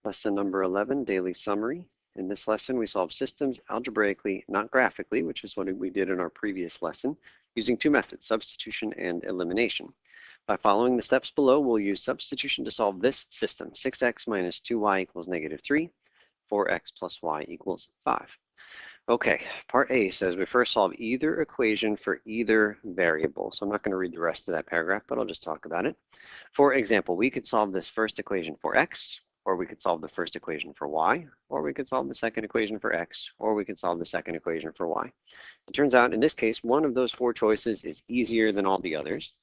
Lesson number 11, daily summary. In this lesson, we solve systems algebraically, not graphically, which is what we did in our previous lesson, using two methods, substitution and elimination. By following the steps below, we'll use substitution to solve this system, 6x minus 2y equals -3, 4x plus y equals 5. Okay, part A says we first solve either equation for either variable. So I'm not going to read the rest of that paragraph, but I'll just talk about it. For example, we could solve this first equation for x, or we could solve the first equation for y, or we could solve the second equation for x, or we could solve the second equation for y. It turns out in this case, one of those four choices is easier than all the others.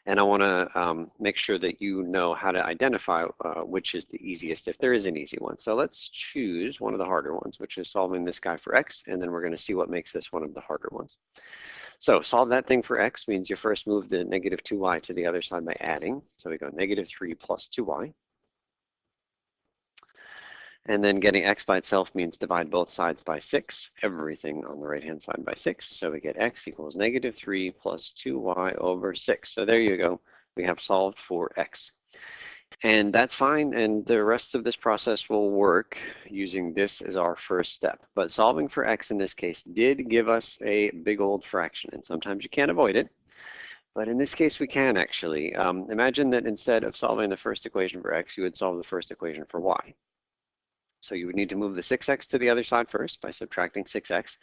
And I want to make sure that you know how to identify which is the easiest, if there is an easy one. So let's choose one of the harder ones, which is solving this guy for x, and then we're going to see what makes this one of the harder ones. So solve that thing for x means you first move the -2y to the other side by adding. So we go -3 plus 2y. And then getting x by itself means divide both sides by 6, everything on the right-hand side by 6. So we get x equals -3 plus 2y over 6. So there you go. We have solved for x. And that's fine. And the rest of this process will work using this as our first step. But solving for x in this case did give us a big old fraction. And sometimes you can't avoid it. But in this case, we can actually. Imagine that instead of solving the first equation for x, you would solve the first equation for y. So you would need to move the 6x to the other side first by subtracting 6x.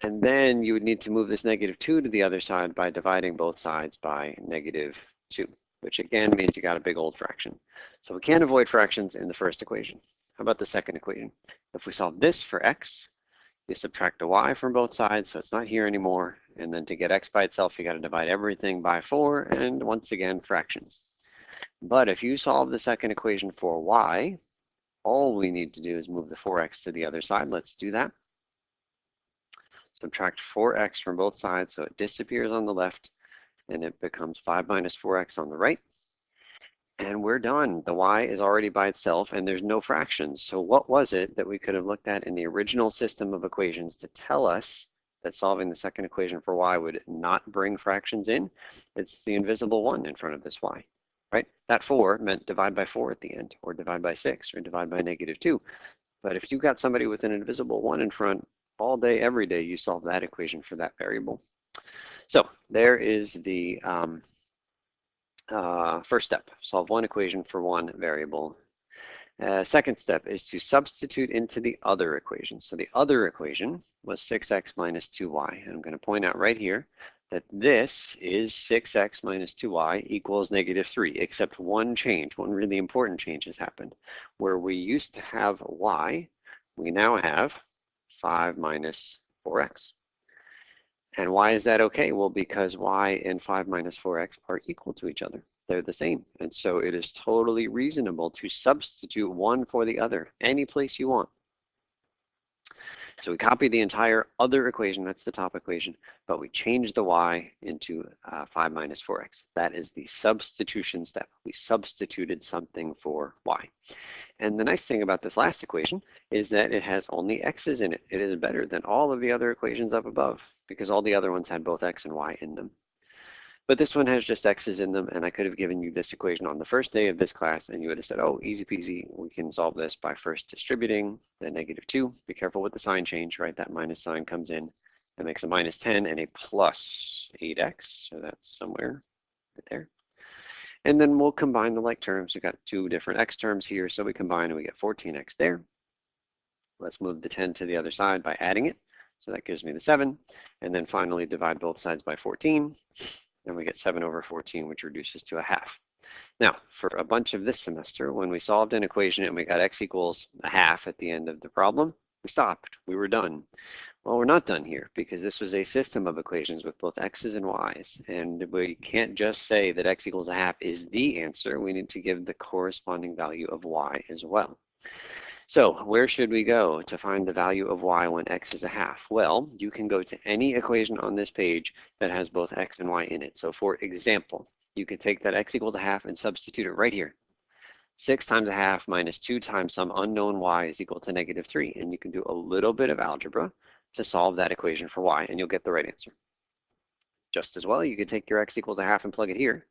And then you would need to move this -2 to the other side by dividing both sides by -2, which again means you got a big old fraction. So we can't avoid fractions in the first equation. How about the second equation? If we solve this for x, you subtract the y from both sides, so it's not here anymore. And then to get x by itself, you got to divide everything by 4, and once again, fractions. But if you solve the second equation for y, all we need to do is move the 4x to the other side. Let's do that. Subtract 4x from both sides so it disappears on the left and it becomes 5 minus 4x on the right. And we're done. The y is already by itself and there's no fractions. So what was it that we could have looked at in the original system of equations to tell us that solving the second equation for y would not bring fractions in? It's the invisible 1 in front of this y. Right? That 4 meant divide by 4 at the end, or divide by 6, or divide by -2. But if you got somebody with an invisible 1 in front all day, every day, you solve that equation for that variable. So there is the first step. Solve one equation for one variable. Second step is to substitute into the other equation. So the other equation was 6x minus 2y. And I'm going to point out right here that this is 6x minus 2y equals -3, except one change, one really important change has happened. Where we used to have y, we now have 5 minus 4x. And why is that okay? Well, because y and 5 minus 4x are equal to each other. They're the same. And so it is totally reasonable to substitute one for the other, any place you want. So we copy the entire other equation, that's the top equation, but we change the y into 5 minus 4x. That is the substitution step. We substituted something for y. And the nice thing about this last equation is that it has only x's in it. It is better than all of the other equations up above because all the other ones had both x and y in them. But this one has just x's in them, and I could have given you this equation on the first day of this class, and you would have said, oh, easy peasy, we can solve this by first distributing the -2. Be careful with the sign change, right? That minus sign comes in and makes a -10 and a plus 8x, so that's somewhere right there. And then we'll combine the like terms. We've got two different x terms here, so we combine and we get 14x there. Let's move the 10 to the other side by adding it. So that gives me the 7. And then finally divide both sides by 14. And we get 7 over 14, which reduces to 1/2. Now, for a bunch of this semester, when we solved an equation and we got x equals 1/2 at the end of the problem, we stopped. We were done. Well, we're not done here because this was a system of equations with both x's and y's. And we can't just say that x equals 1/2 is the answer. We need to give the corresponding value of y as well. So where should we go to find the value of y when x is 1/2? Well, you can go to any equation on this page that has both x and y in it. So for example, you could take that x equals 1/2 and substitute it right here. 6 times 1/2 minus 2 times some unknown y is equal to -3. And you can do a little bit of algebra to solve that equation for y, and you'll get the right answer. Just as well, you could take your x equals 1/2 and plug it here.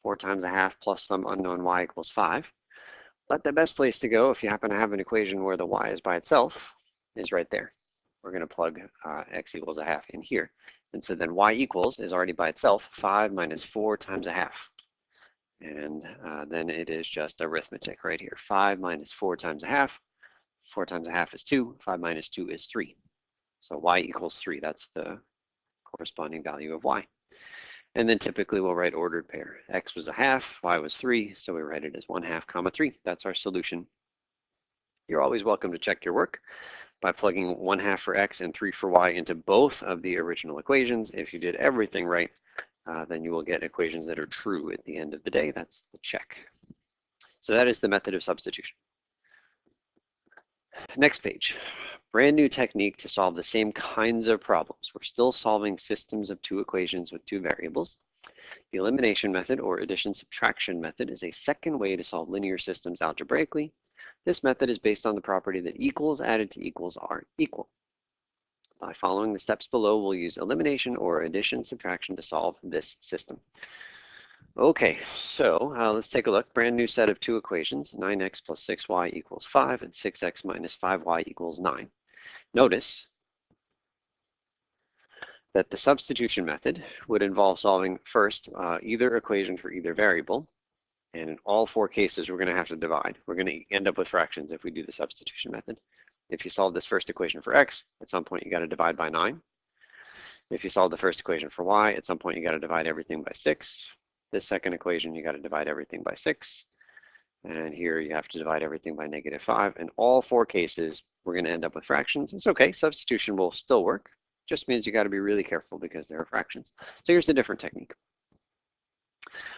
4 times 1/2 plus some unknown y equals 5. But the best place to go if you happen to have an equation where the y is by itself is right there. We're going to plug x equals a half in here. And so then y equals is already by itself 5 minus 4 times a half. And then it is just arithmetic right here. 5 minus 4 times a half. 4 times a half is 2. 5 minus 2 is 3. So y equals 3. That's the corresponding value of y. And then typically we'll write ordered pair. X was a half, y was 3, so we write it as 1/2 comma 3. That's our solution. You're always welcome to check your work by plugging 1/2 for x and 3 for y into both of the original equations. If you did everything right, then you will get equations that are true at the end of the day. That's the check. So that is the method of substitution. Next page. Brand new technique to solve the same kinds of problems. We're still solving systems of two equations with two variables. The elimination method or addition-subtraction method is a second way to solve linear systems algebraically. This method is based on the property that equals added to equals are equal. By following the steps below, we'll use elimination or addition-subtraction to solve this system. Okay, so let's take a look. Brand new set of two equations, 9x plus 6y equals 5 and 6x minus 5y equals 9. Notice that the substitution method would involve solving first either equation for either variable, and in all four cases we're going to have to divide. We're going to end up with fractions if we do the substitution method. If you solve this first equation for x, at some point you got to divide by 9. If you solve the first equation for y, at some point you got to divide everything by 6. This second equation you got to divide everything by 6. And here you have to divide everything by -5. In all four cases, we're going to end up with fractions. It's okay, substitution will still work. Just means you got to be really careful because there are fractions. So here's a different technique.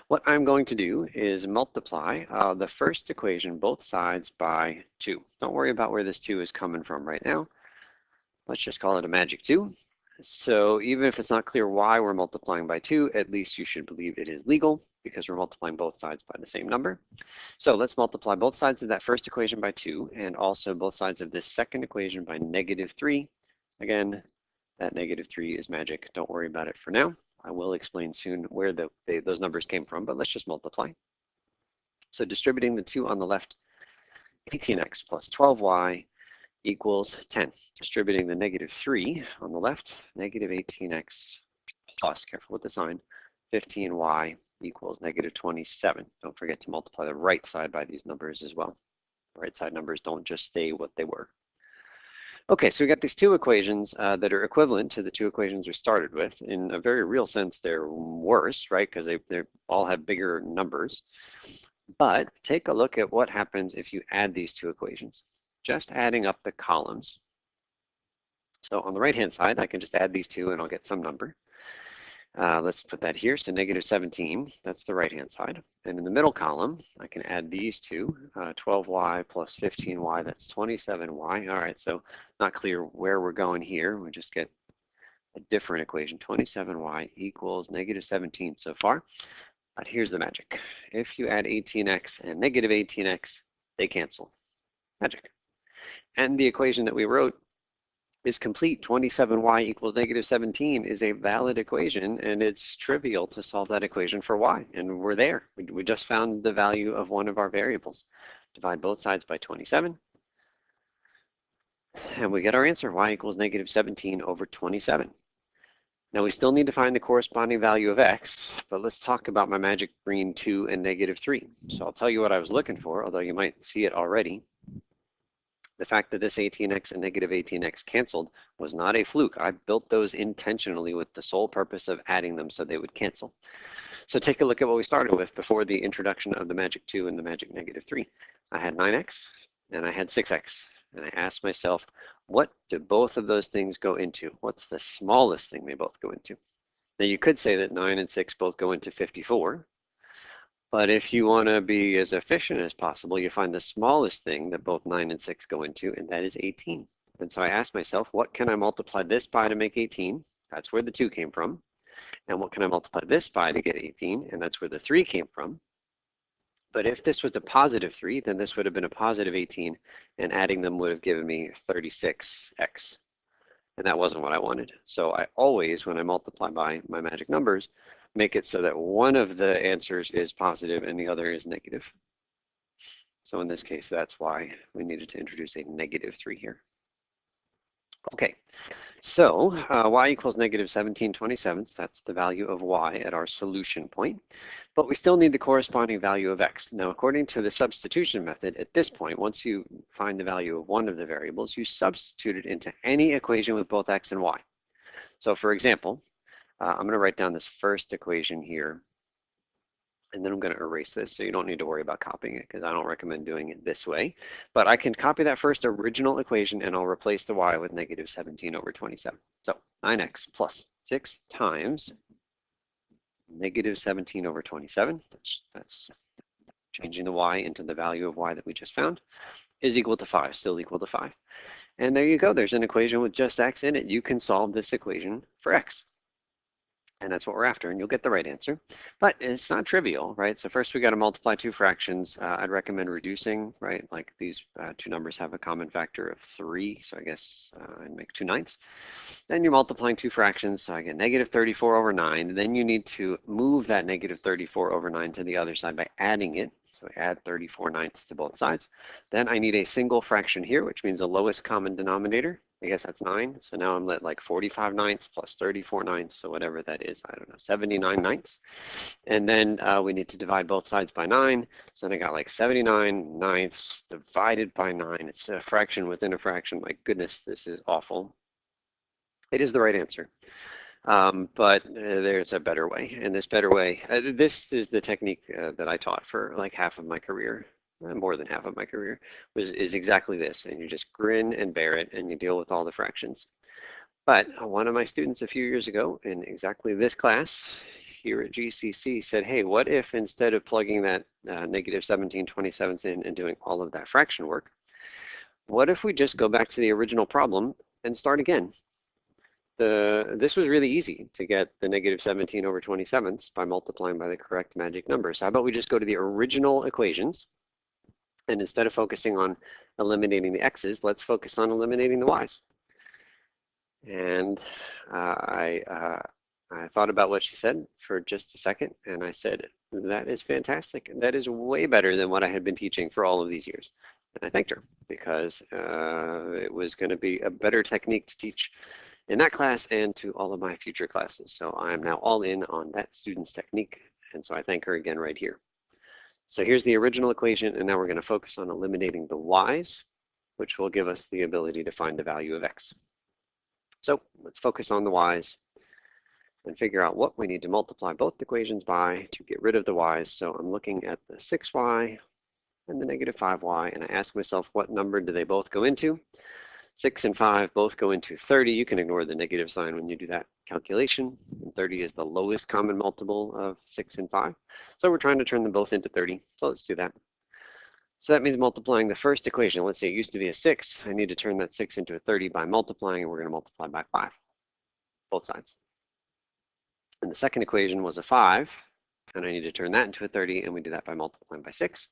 What I'm going to do is multiply the first equation, both sides, by 2. Don't worry about where this 2 is coming from right now. Let's just call it a magic 2. So even if it's not clear why we're multiplying by 2, at least you should believe it is legal because we're multiplying both sides by the same number. So let's multiply both sides of that first equation by 2 and also both sides of this second equation by -3. Again, that -3 is magic. Don't worry about it for now. I will explain soon where those numbers came from, but let's just multiply. So distributing the 2 on the left, 18x plus 12y equals 10. Distributing the -3 on the left, -18x plus, careful with the sign, 15y equals -27. Don't forget to multiply the right side by these numbers as well. The right side numbers don't just stay what they were. Okay, so we got these two equations that are equivalent to the two equations we started with. In a very real sense, they're worse, right? Because they all have bigger numbers. But take a look at what happens if you add these two equations. Just adding up the columns. So on the right-hand side, I can just add these two and I'll get some number. Let's put that here, so -17, that's the right-hand side. And in the middle column, I can add these two, 12y plus 15y, that's 27y. All right, so not clear where we're going here. We just get a different equation, 27y equals -17 so far. But here's the magic. If you add 18x and -18x, they cancel. Magic. And the equation that we wrote is complete. 27y equals -17 is a valid equation, and it's trivial to solve that equation for y. And we're there. We just found the value of one of our variables. Divide both sides by 27. And we get our answer, y equals -17 over 27. Now we still need to find the corresponding value of x, but let's talk about my magic green 2 and -3. So I'll tell you what I was looking for, although you might see it already. The fact that this 18x and -18x canceled was not a fluke. I built those intentionally with the sole purpose of adding them so they would cancel. So take a look at what we started with before the introduction of the magic 2 and the magic -3. I had 9x and I had 6x. And I asked myself, what do both of those things go into? What's the smallest thing they both go into? Now you could say that 9 and 6 both go into 54. But if you want to be as efficient as possible, you find the smallest thing that both 9 and 6 go into, and that is 18. And so I asked myself, what can I multiply this by to make 18? That's where the 2 came from. And what can I multiply this by to get 18? And that's where the 3 came from. But if this was a +3, then this would have been a +18, and adding them would have given me 36x. And that wasn't what I wanted. So I always, when I multiply by my magic numbers, make it so that one of the answers is positive and the other is negative. So in this case, that's why we needed to introduce a -3 here. Okay, so y equals -17/27. That's the value of y at our solution point. But we still need the corresponding value of x. Now, according to the substitution method, at this point, once you find the value of one of the variables, you substitute it into any equation with both x and y. So for example, I'm going to write down this first equation here, and then I'm going to erase this, so you don't need to worry about copying it because I don't recommend doing it this way. But I can copy that first original equation and I'll replace the y with -17/27. So 9x plus 6 times -17/27, that's changing the y into the value of y that we just found, is equal to 5, still equal to 5. And there you go, there's an equation with just x in it. You can solve this equation for x. And that's what we're after, and you'll get the right answer. But it's not trivial, right? So first we got to multiply two fractions. I'd recommend reducing, right? Like these two numbers have a common factor of 3, so I guess I'd make 2/9. Then you're multiplying two fractions, so I get -34/9. Then you need to move that -34/9 to the other side by adding it. So add 34/9 to both sides. Then I need a single fraction here, which means the lowest common denominator. I guess that's 9. So now I'm at like 45/9 plus 34/9. So whatever that is, I don't know, 79/9. And then we need to divide both sides by 9. So then I got like 79/9 divided by 9. It's a fraction within a fraction. My goodness, this is awful. It is the right answer. But there's a better way. And this better way, this is the technique that I taught for like half of my career. More than half of my career is exactly this, and you just grin and bear it and you deal with all the fractions. But one of my students a few years ago in exactly this class here at GCC said, hey, what if instead of plugging that -17/27 in and doing all of that fraction work, what if we just go back to the original problem and start again? This was really easy to get the -17/27 by multiplying by the correct magic number. So how about we just go to the original equations, and instead of focusing on eliminating the x's, let's focus on eliminating the y's. And I thought about what she said for just a second, and I said, that is fantastic. That is way better than what I had been teaching for all of these years. And I thanked her because it was going to be a better technique to teach in that class and to all of my future classes. So I'm now all in on that student's technique, and so I thank her again right here. So here's the original equation, and now we're going to focus on eliminating the y's, which will give us the ability to find the value of x. So let's focus on the y's and figure out what we need to multiply both equations by to get rid of the y's. So I'm looking at the 6y and the -5y, and I ask myself, what number do they both go into? 6 and 5 both go into 30. You can ignore the negative sign when you do that calculation. 30 is the lowest common multiple of 6 and 5. So we're trying to turn them both into 30. So let's do that. So that means multiplying the first equation. Let's say it used to be a 6. I need to turn that 6 into a 30 by multiplying, and we're going to multiply by 5, both sides. And the second equation was a 5, and I need to turn that into a 30, and we do that by multiplying by 6.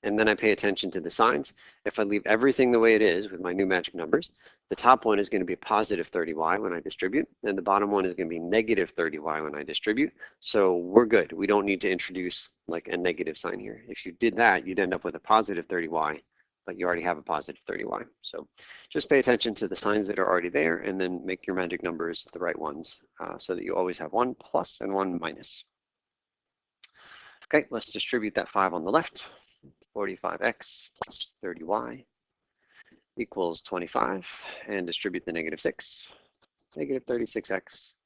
And then I pay attention to the signs. If I leave everything the way it is with my new magic numbers, the top one is going to be +30y when I distribute, and the bottom one is going to be -30y when I distribute. So we're good. We don't need to introduce like a negative sign here. If you did that, you'd end up with a +30y, but you already have a +30y. So just pay attention to the signs that are already there, and then make your magic numbers the right ones so that you always have one plus and one minus. Okay, let's distribute that 5 on the left. 45x plus 30y equals 25, and distribute the -6. -36x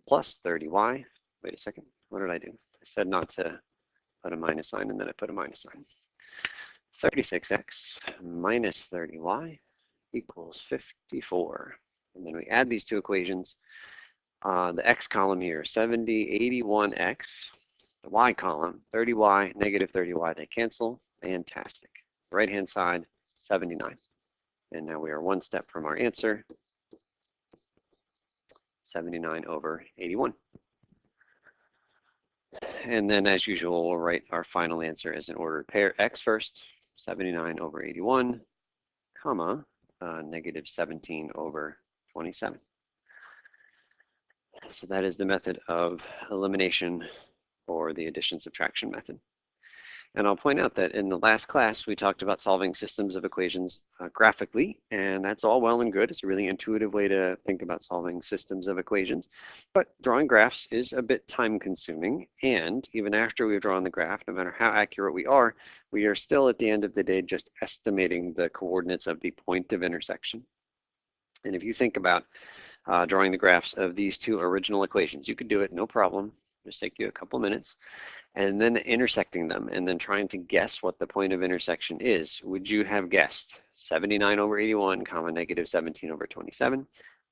plus 30y. Wait a second, what did I do? I said not to put a minus sign, and then I put a minus sign. 36x minus 30y equals 54. And then we add these two equations. The x column here, 70, 81x. The y column, 30y, -30y, they cancel. Fantastic. Right-hand side, 79. And now we are one step from our answer, 79/81. And then, as usual, we'll write our final answer as an ordered pair. X first, 79/81, comma, -17/27. So that is the method of elimination, or the addition-subtraction method. And I'll point out that in the last class, we talked about solving systems of equations graphically, and that's all well and good. It's a really intuitive way to think about solving systems of equations. But drawing graphs is a bit time consuming, and even after we've drawn the graph, no matter how accurate we are still at the end of the day just estimating the coordinates of the point of intersection. And if you think about drawing the graphs of these two original equations, you could do it no problem. Just take you a couple minutes. And then intersecting them and then trying to guess what the point of intersection is. Would you have guessed 79 over 81 comma negative 17 over 27?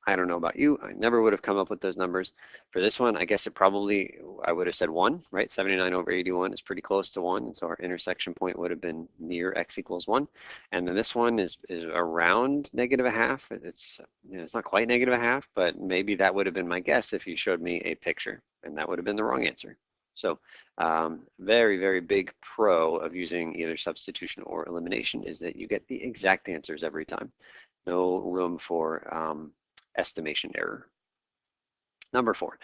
I don't know about you. I never would have come up with those numbers. For this one, I guess I would have said 1, right? 79 over 81 is pretty close to 1, and so our intersection point would have been near x equals 1. And then this one is around negative a half. It's not quite negative a half, but maybe that would have been my guess if you showed me a picture, and that would have been the wrong answer. So very, very big pro of using either substitution or elimination is that you get the exact answers every time. No room for estimation error. Number 4,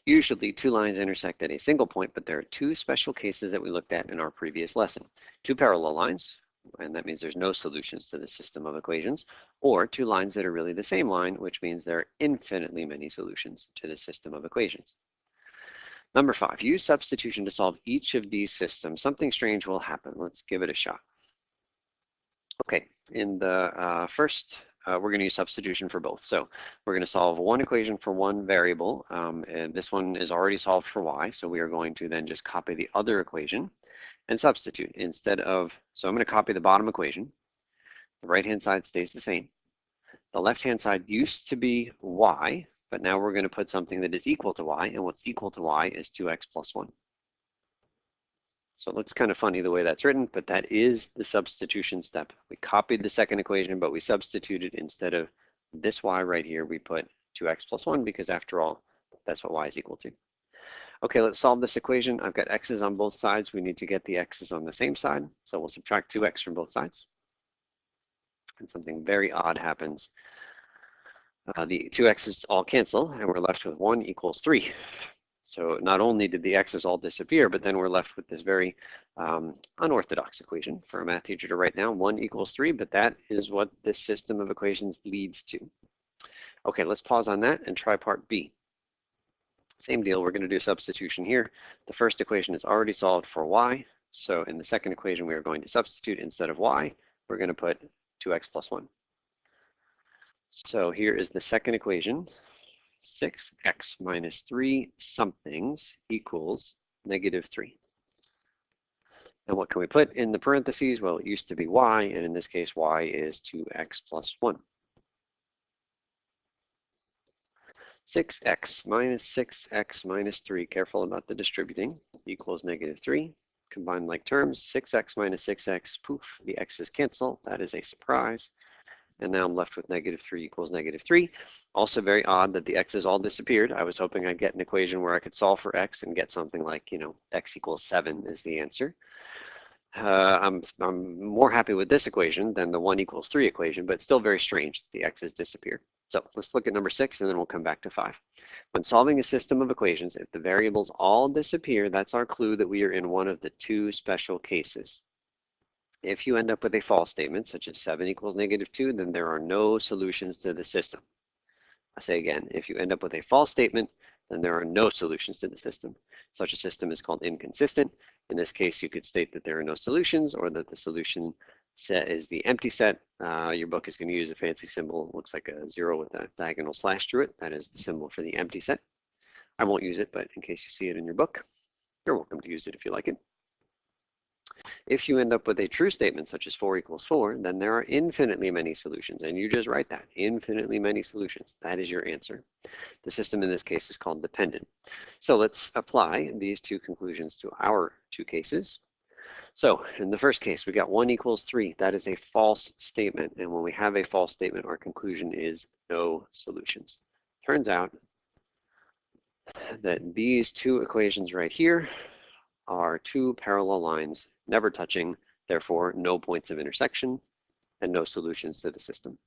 usually two lines intersect at a single point, but there are two special cases that we looked at in our previous lesson. Two parallel lines, and that means there's no solutions to the system of equations, or two lines that are really the same line, which means there are infinitely many solutions to the system of equations. Number 5, use substitution to solve each of these systems. Something strange will happen. Let's give it a shot. Okay, in the first, we're going to use substitution for both. So we're going to solve one equation for one variable, and this one is already solved for y, so we are going to then just copy the other equation and substitute instead of, so I'm going to copy the bottom equation. The right-hand side stays the same. The left-hand side used to be y, but now we're going to put something that is equal to y, and what's equal to y is 2x plus 1. So it looks kind of funny the way that's written, but that is the substitution step. We copied the second equation, but we substituted instead of this y right here, we put 2x plus 1 because after all, that's what y is equal to. Okay, let's solve this equation. I've got x's on both sides. We need to get the x's on the same side. So we'll subtract 2x from both sides. And something very odd happens. The two x's all cancel, and we're left with 1 equals 3. So not only did the x's all disappear, but then we're left with this very unorthodox equation for a math teacher to write down, 1 equals 3, but that is what this system of equations leads to. Okay, let's pause on that and try part B. Same deal, we're going to do substitution here. The first equation is already solved for y, so in the second equation we are going to substitute instead of y, we're going to put 2x plus 1. So here is the second equation. 6x minus 3 somethings equals negative 3. And what can we put in the parentheses? Well, it used to be y, and in this case, y is 2x plus 1. 6x minus 3, careful about the distributing, equals negative 3. Combine like terms, 6x minus 6x, poof, the x's cancel. That is a surprise. And now I'm left with negative 3 equals negative 3. Also very odd that the x's all disappeared. I was hoping I'd get an equation where I could solve for x and get something like, x equals 7 is the answer. I'm more happy with this equation than the 1 equals 3 equation, but still very strange that the x's disappear. So let's look at number 6 and then we'll come back to 5. When solving a system of equations, if the variables all disappear, that's our clue that we are in one of the two special cases. If you end up with a false statement, such as 7 equals negative 2, then there are no solutions to the system. I say again, if you end up with a false statement, then there are no solutions to the system. Such a system is called inconsistent. In this case, you could state that there are no solutions or that the solution set is the empty set. Your book is going to use a fancy symbol. It looks like a 0 with a diagonal slash through it. That is the symbol for the empty set. I won't use it, but in case you see it in your book, you're welcome to use it if you like it. If you end up with a true statement such as 4 equals 4, then there are infinitely many solutions, and you just write that, infinitely many solutions. That is your answer. The system in this case is called dependent. So let's apply these two conclusions to our two cases. So in the first case, we got 1 equals 3. That is a false statement, and when we have a false statement, our conclusion is no solutions. Turns out that these two equations right here are two parallel lines never touching, therefore no points of intersection and no solutions to the system.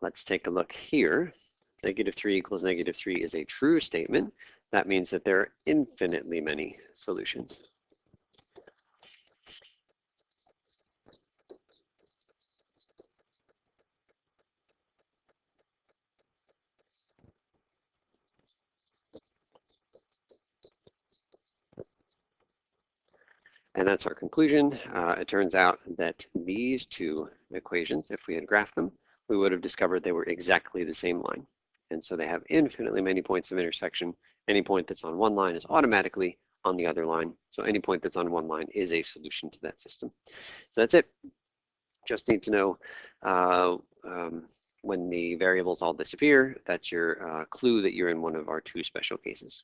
Let's take a look here. Negative 3 equals negative 3 is a true statement. That means that there are infinitely many solutions. And that's our conclusion. It turns out that these two equations, if we had graphed them, we would have discovered they were exactly the same line. And so they have infinitely many points of intersection. Any point that's on one line is automatically on the other line. So any point that's on one line is a solution to that system. So that's it. Just need to know when the variables all disappear, that's your clue that you're in one of our two special cases.